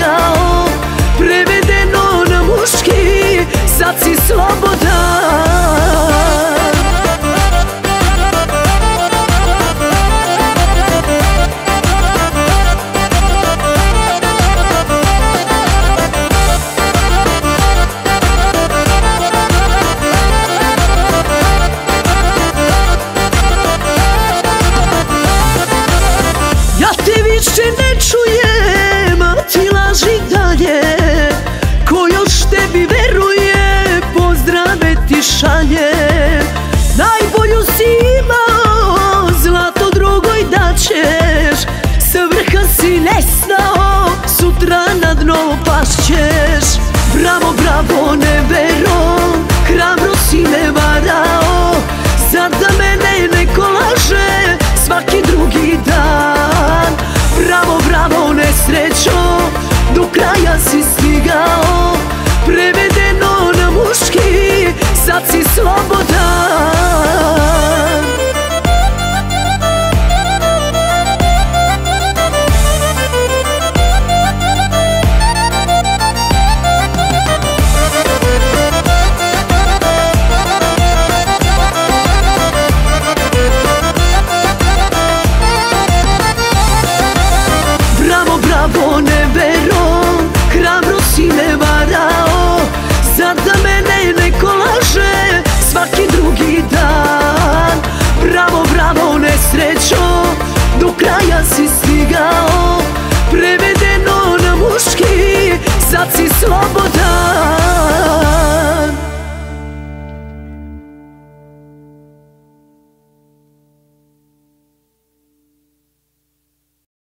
stigao, prevedeno na muški, sad si slobodan. Ja te više ne čujem, a ti laži dalje. Ko još tebi veruje, pozdrave ti šalje. Najbolju si imao, zlato drugoj daćeš. Sa vrha si nestao, sutra na dno pašćeš. Bravo, bravo, nevero, hrabro si me varao. Sad da mene neko laže svaki drugi dan. Bravo, bravo, nesrećo, do kraja si stigao, prevedeno na muški, sad si slobodan. Bravo, nevero, hrabro si me varao. Sad da mene neko laže svaki drugi dan. Bravo, bravo, nesrećo, do kraja si stigao, prevedeno na muški, sad si slobodan.